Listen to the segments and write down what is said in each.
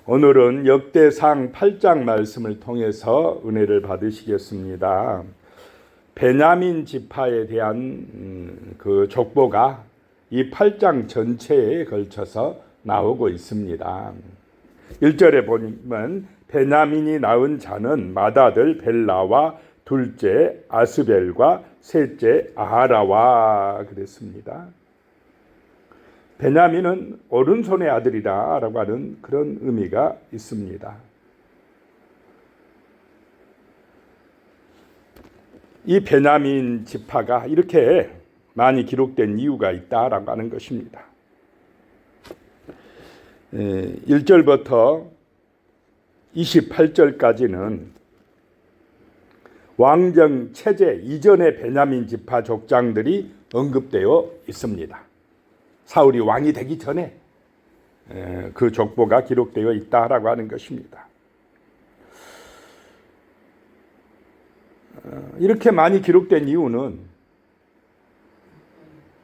오늘은 역대상 8장 말씀을 통해서 은혜를 받으시겠습니다. 베냐민 지파에 대한 그 족보가 이 8장 전체에 걸쳐서 나오고 있습니다. 1절에 보면 베냐민이 낳은 자는 맏아들 벨라와 둘째 아스벨과 셋째 아하라와 그랬습니다. 베냐민은 오른손의 아들이다 라고 하는 그런 의미가 있습니다. 이 베냐민 지파가 이렇게 많이 기록된 이유가 있다라고 하는 것입니다. 1절부터 28절까지는 왕정 체제 이전의 베냐민 지파 족장들이 언급되어 있습니다. 사울이 왕이 되기 전에 그 족보가 기록되어 있다라고 하는 것입니다. 이렇게 많이 기록된 이유는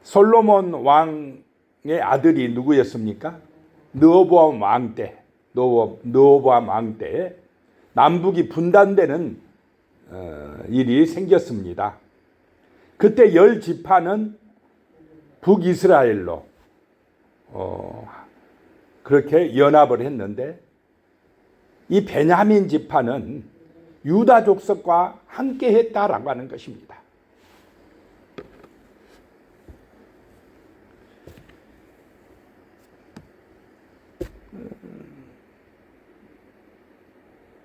솔로몬 왕의 아들이 누구였습니까? 르호보암 왕 때 남북이 분단되는 일이 생겼습니다. 그때 10지파는 북이스라엘로 그렇게 연합을 했는데 이 베냐민 지파는 유다 족속과 함께 했다라고 하는 것입니다.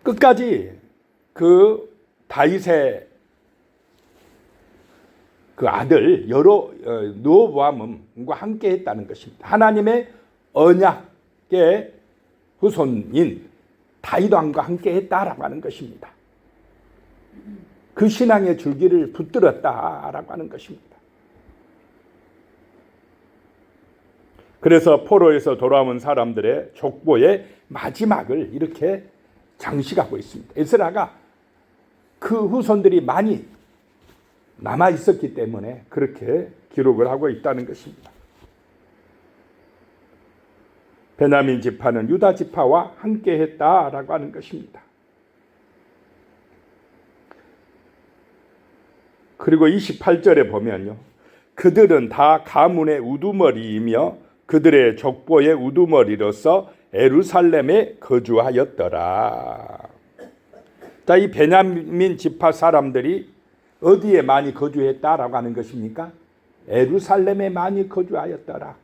끝까지 그 다윗의 그 아들 르호보암과 함께 했다는 것입니다. 하나님의 언약의 후손인 다윗 왕과 함께 했다라고 하는 것입니다. 그 신앙의 줄기를 붙들었다라고 하는 것입니다. 그래서 포로에서 돌아온 사람들의 족보의 마지막을 이렇게 장식하고 있습니다. 에스라가 그 후손들이 많이 남아 있었기 때문에 그렇게 기록을 하고 있다는 것입니다. 베냐민 지파는 유다 지파와 함께 했다라고 하는 것입니다. 그리고 28절에 보면요. 그들은 다 가문의 우두머리이며 그들의 족보의 우두머리로서 예루살렘에 거주하였더라. 자, 이 베냐민 지파 사람들이 어디에 많이 거주했다라고 하는 것입니까? 예루살렘에 많이 거주하였더라.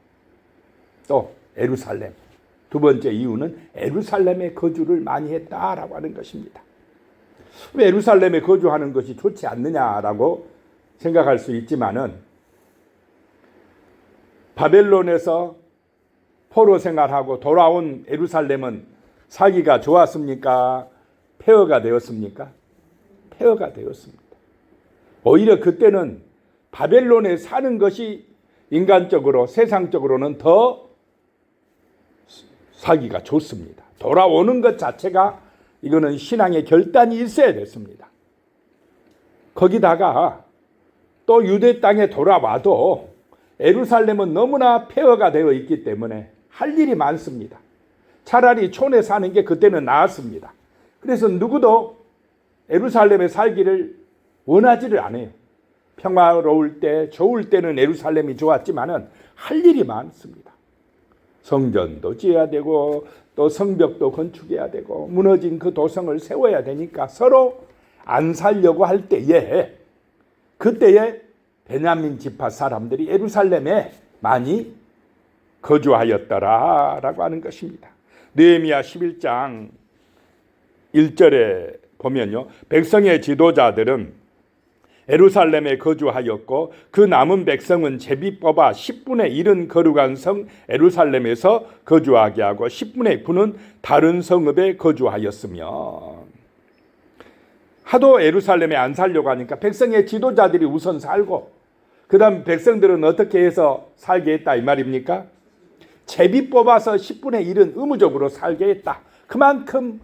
또 예루살렘. 두 번째 이유는 예루살렘에 거주를 많이 했다라고 하는 것입니다. 왜 예루살렘에 거주하는 것이 좋지 않느냐라고 생각할 수 있지만은 바벨론에서 포로 생활하고 돌아온 예루살렘은 살기가 좋았습니까? 폐허가 되었습니까? 폐허가 되었습니다. 오히려 그때는 바벨론에 사는 것이 인간적으로 세상적으로는 더 살기가 좋습니다. 돌아오는 것 자체가 이거는 신앙의 결단이 있어야 됐습니다. 거기다가 또 유대 땅에 돌아와도 예루살렘은 너무나 폐허가 되어 있기 때문에 할 일이 많습니다. 차라리 촌에 사는 게 그때는 나았습니다. 그래서 누구도 예루살렘에 살기를 원하지를 않아요. 평화로울 때, 좋을 때는 예루살렘이 좋았지만은 할 일이 많습니다. 성전도 지어야 되고 또 성벽도 건축해야 되고 무너진 그 도성을 세워야 되니까 서로 안 살려고 할 때에 그때에 베냐민 지파 사람들이 예루살렘에 많이 거주하였더라라고 하는 것입니다. 느헤미야 11장 1절에 보면요. 백성의 지도자들은 예루살렘에 거주하였고 그 남은 백성은 제비 뽑아 10분의 1은 거룩한 성 예루살렘에서 거주하게 하고 10분의 9는 다른 성읍에 거주하였으며 하도 예루살렘에 안 살려고 하니까 백성의 지도자들이 우선 살고 그 다음 백성들은 어떻게 해서 살게 했다 이 말입니까? 제비 뽑아서 10분의 1은 의무적으로 살게 했다. 그만큼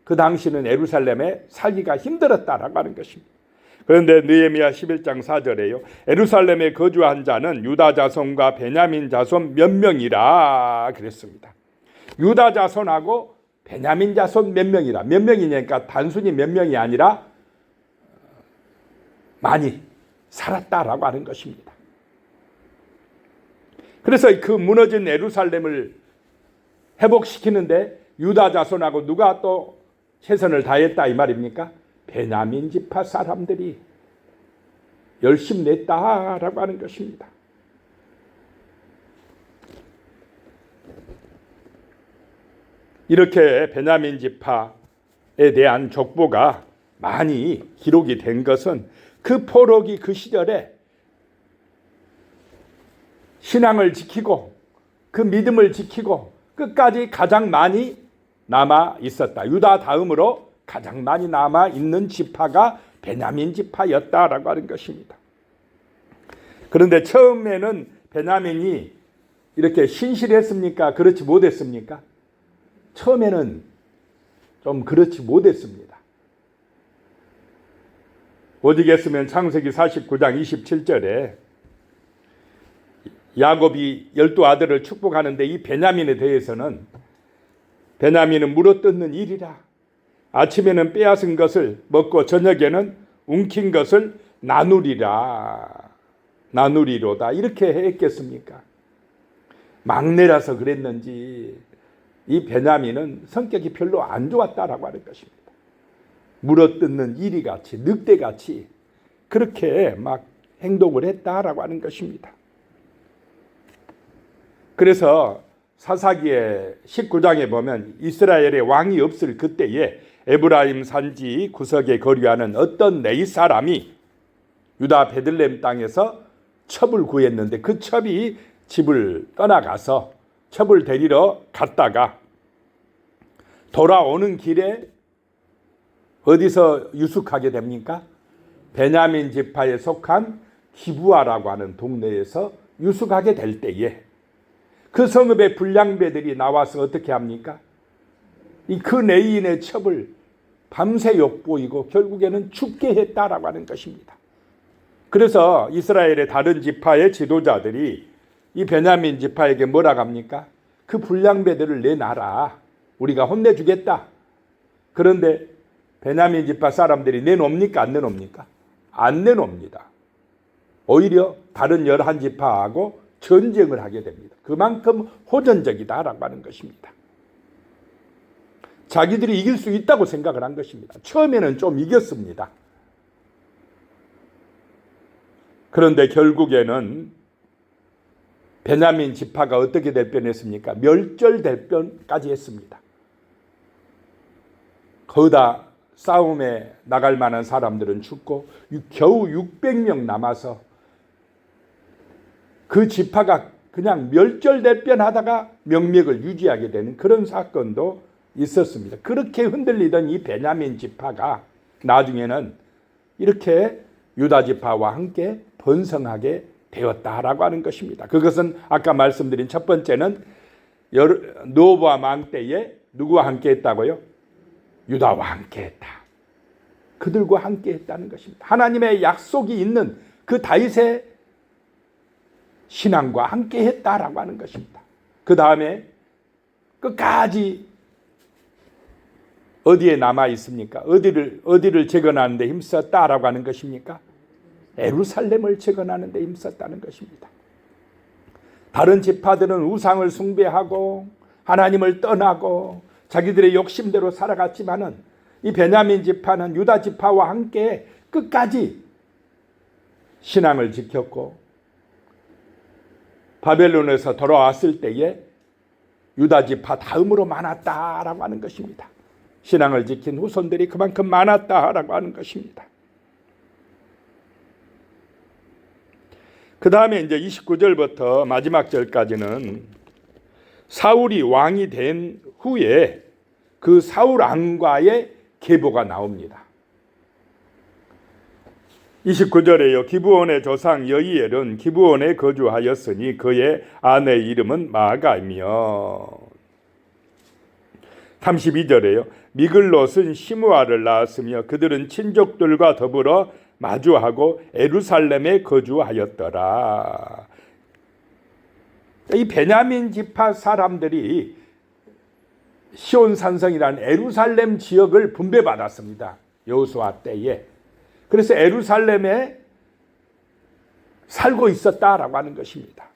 그 당시는 예루살렘에 살기가 힘들었다라고 하는 것입니다. 그런데 느헤미야 11장 4절에요. 예루살렘에 거주한 자는 유다 자손과 베냐민 자손 몇 명이라 그랬습니다. 유다 자손하고 베냐민 자손 몇 명이라. 몇 명이냐니까 단순히 몇 명이 아니라 많이 살았다라고 하는 것입니다. 그래서 그 무너진 예루살렘을 회복시키는데 유다 자손하고 누가 또 최선을 다했다 이 말입니까? 베냐민 지파 사람들이 열심 냈다라고 하는 것입니다. 이렇게 베냐민 지파에 대한 족보가 많이 기록이 된 것은 그 포로기 그 시절에 신앙을 지키고 그 믿음을 지키고 끝까지 가장 많이 남아 있었다. 유다 다음으로 가장 많이 남아 있는 지파가 베냐민 지파였다라고 하는 것입니다. 그런데 처음에는 베냐민이 이렇게 신실했습니까? 그렇지 못했습니까? 처음에는 좀 그렇지 못했습니다. 오직했으면 창세기 49장 27절에 야곱이 12아들을 축복하는데 이 베냐민에 대해서는 베냐민은 물어뜯는 일이라. 아침에는 빼앗은 것을 먹고 저녁에는 움킨 것을 나누리로다. 이렇게 했겠습니까? 막내라서 그랬는지 이 베냐민은 성격이 별로 안 좋았다라고 하는 것입니다. 물어뜯는 이리같이 늑대같이 그렇게 막 행동을 했다라고 하는 것입니다. 그래서 사사기의 19장에 보면 이스라엘의 왕이 없을 그때에 에브라임 산지 구석에 거류하는 어떤 네이 사람이 유다 베들레헴 땅에서 첩을 구했는데 그 첩이 집을 떠나가서 첩을 데리러 갔다가 돌아오는 길에 어디서 유숙하게 됩니까? 베냐민 지파에 속한 기브아라고 하는 동네에서 유숙하게 될 때에 그 성읍의 불량배들이 나와서 어떻게 합니까? 그 내인의 첩을 밤새 욕보이고 결국에는 죽게 했다라고 하는 것입니다. 그래서 이스라엘의 다른 지파의 지도자들이 이 베냐민 지파에게 뭐라고 합니까? 그 불량배들을 내놔라. 우리가 혼내주겠다. 그런데 베냐민 지파 사람들이 내놓습니까? 안 내놓습니까? 안 내놓습니다. 오히려 다른 11지파하고 전쟁을 하게 됩니다. 그만큼 호전적이다라고 하는 것입니다. 자기들이 이길 수 있다고 생각을 한 것입니다. 처음에는 좀 이겼습니다. 그런데 결국에는 베냐민 지파가 어떻게 될 뻔했습니까? 멸절될 뻔까지 했습니다. 거기다 싸움에 나갈 만한 사람들은 죽고 겨우 600명 남아서 그 지파가 그냥 멸절될 뻔하다가 명맥을 유지하게 되는 그런 사건도 있었습니다. 그렇게 흔들리던 이 베냐민 지파가 나중에는 이렇게 유다 지파와 함께 번성하게 되었다라고 하는 것입니다. 그것은 아까 말씀드린 첫 번째는 르호보암 왕 때에 누구와 함께 했다고요? 유다와 함께 했다. 그들과 함께 했다는 것입니다. 하나님의 약속이 있는 그 다윗의 신앙과 함께 했다라고 하는 것입니다. 그 다음에 끝까지 어디에 남아 있습니까? 어디를 재건하는 데 힘썼다라고 하는 것입니까? 예루살렘을 재건하는 데 힘썼다는 것입니다. 다른 지파들은 우상을 숭배하고 하나님을 떠나고 자기들의 욕심대로 살아갔지만은 이 베냐민 지파는 유다 지파와 함께 끝까지 신앙을 지켰고 바벨론에서 돌아왔을 때에 유다 지파 다음으로 많았다라고 하는 것입니다. 신앙을 지킨 후손들이 그만큼 많았다라고 하는 것입니다. 그 다음에 이제 29절부터 마지막 절까지는 사울이 왕이 된 후에 그 사울 왕과의 계보가 나옵니다. 29절에요. 기브온의 조상 여이엘은 기브온에 거주하였으니 그의 아내 이름은 마아가이며 32절에요. 미글롯은 시므아를 낳았으며 그들은 친족들과 더불어 마주하고 예루살렘에 거주하였더라. 이 베냐민 지파 사람들이 시온 산성이라는 에루살렘 지역을 분배받았습니다. 여호수아 때에. 그래서 에루살렘에 살고 있었다라고 하는 것입니다.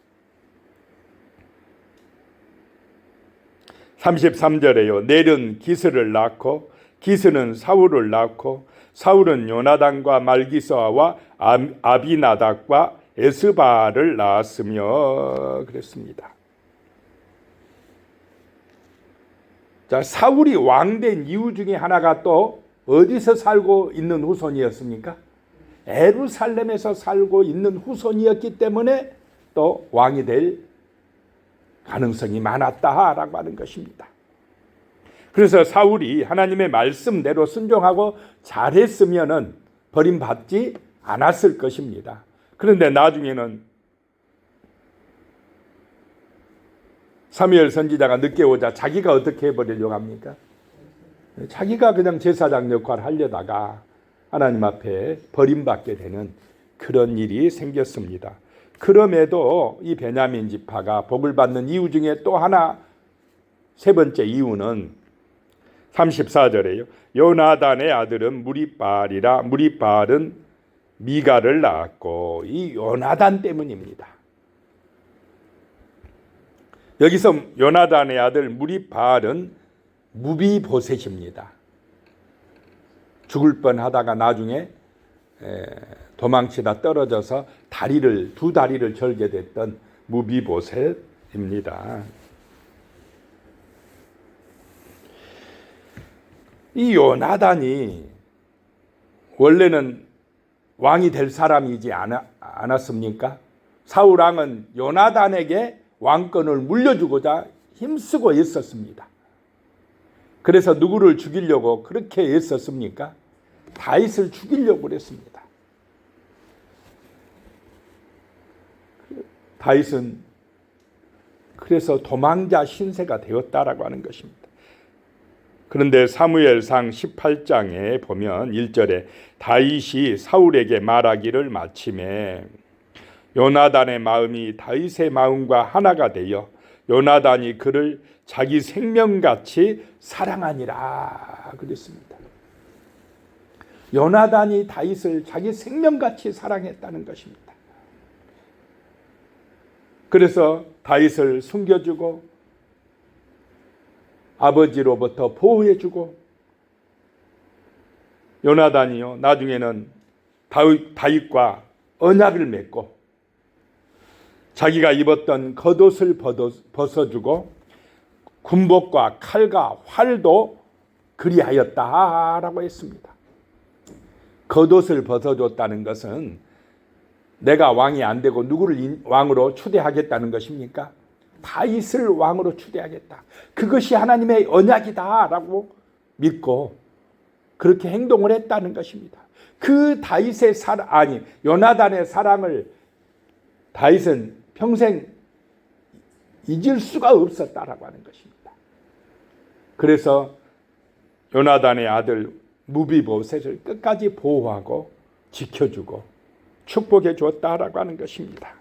33절에요. 넬은 기스를 낳고 기스는 사울을 낳고 사울은 요나단과 말기스와 아비나답과 에스바를 낳았으며 그랬습니다. 자, 사울이 왕된 이유 중에 하나가 또 어디서 살고 있는 후손이었습니까? 에루살렘에서 살고 있는 후손이었기 때문에 또 왕이 될 가능성이 많았다라고 하는 것입니다. 그래서 사울이 하나님의 말씀대로 순종하고 잘했으면은 버림받지 않았을 것입니다. 그런데 나중에는 사무엘 선지자가 늦게 오자 자기가 어떻게 해버리려고 합니까? 자기가 그냥 제사장 역할을 하려다가 하나님 앞에 버림받게 되는 그런 일이 생겼습니다. 그럼에도 이 베냐민 지파가 복을 받는 이유 중에 또 하나, 세 번째 이유는 34절에요. 요나단의 아들은 무리바알이라 무리바알은 미가를 낳았고, 이 요나단 때문입니다. 여기서 요나단의 아들 무리바알은 무비보셋입니다. 죽을 뻔하다가 나중에 도망치다 떨어져서 두 다리를 절게 됐던 무비보셋입니다. 이 요나단이 원래는 왕이 될 사람이지 않았습니까? 사울 왕은 요나단에게 왕권을 물려주고자 힘쓰고 있었습니다. 그래서 누구를 죽이려고 그렇게 애썼습니까? 다윗을 죽이려고 그랬습니다. 다윗은 그래서 도망자 신세가 되었다라고 하는 것입니다. 그런데 사무엘상 18장에 보면 1절에 다윗이 사울에게 말하기를 마침에 요나단의 마음이 다윗의 마음과 하나가 되어 요나단이 그를 자기 생명같이 사랑하니라 그랬습니다. 요나단이 다윗을 자기 생명같이 사랑했다는 것입니다. 그래서 다윗을 숨겨주고 아버지로부터 보호해주고, 요나단이요 나중에는 다윗과 언약을 맺고 자기가 입었던 겉옷을 벗어주고 군복과 칼과 활도 그리하였다라고 했습니다. 겉옷을 벗어줬다는 것은 내가 왕이 안 되고 누구를 왕으로 추대하겠다는 것입니까? 다윗을 왕으로 추대하겠다. 그것이 하나님의 언약이다라고 믿고 그렇게 행동을 했다는 것입니다. 그 다윗의 요나단의 사랑을 다윗은 평생 잊을 수가 없었다라고 하는 것입니다. 그래서 요나단의 아들 무비보셋을 끝까지 보호하고 지켜주고 축복해 주었다라고 하는 것입니다.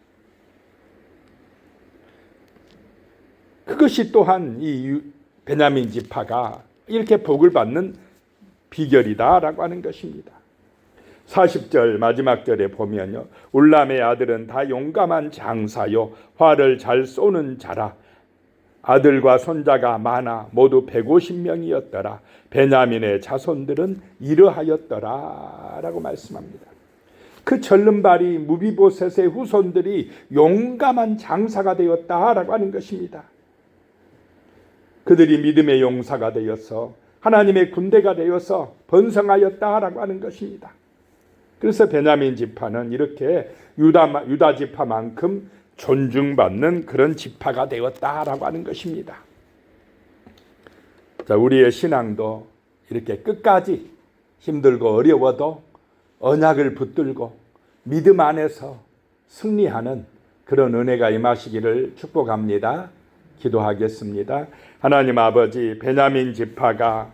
그것이 또한 이 베냐민 지파가 이렇게 복을 받는 비결이다라고 하는 것입니다. 40절 마지막 절에 보면요, 울람의 아들은 다 용감한 장사요 활을 잘 쏘는 자라. 아들과 손자가 많아 모두 150명이었더라. 베냐민의 자손들은 이러하였더라 라고 말씀합니다. 그 절름발이 무비보셋의 후손들이 용감한 장사가 되었다라고 하는 것입니다. 그들이 믿음의 용사가 되어서 하나님의 군대가 되어서 번성하였다라고 하는 것입니다. 그래서 베냐민 지파는 이렇게 유다 지파만큼 존중받는 그런 지파가 되었다라고 하는 것입니다. 자, 우리의 신앙도 이렇게 끝까지 힘들고 어려워도 언약을 붙들고 믿음 안에서 승리하는 그런 은혜가 임하시기를 축복합니다. 기도하겠습니다. 하나님 아버지, 베냐민 지파가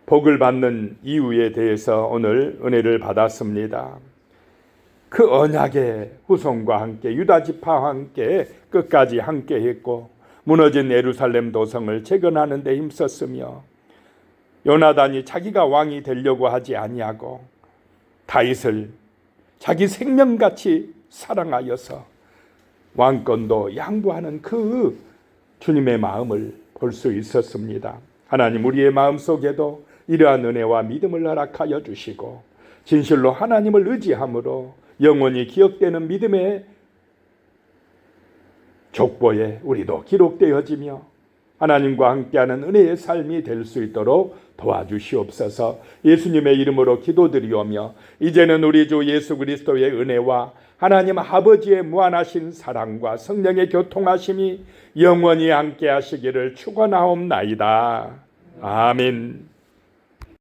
복을 받는 이유에 대해서 오늘 은혜를 받았습니다. 그 언약의 후손과 함께 유다 지파와 함께 끝까지 함께 했고 무너진 예루살렘 도성을 재건하는 데 힘썼으며 요나단이 자기가 왕이 되려고 하지 아니하고 다윗을 자기 생명같이 사랑하여서 왕권도 양보하는 그 주님의 마음을 볼 수 있었습니다. 하나님 우리의 마음속에도 이러한 은혜와 믿음을 허락하여 주시고 진실로 하나님을 의지함으로 영원히 기억되는 믿음의 족보에 우리도 기록되어지며 하나님과 함께하는 은혜의 삶이 될 수 있도록 도와주시옵소서. 예수님의 이름으로 기도드리오며 이제는 우리 주 예수 그리스도의 은혜와 하나님 아버지의 무한하신 사랑과 성령의 교통하심이 영원히 함께 하시기를 축원하옵나이다. 아멘.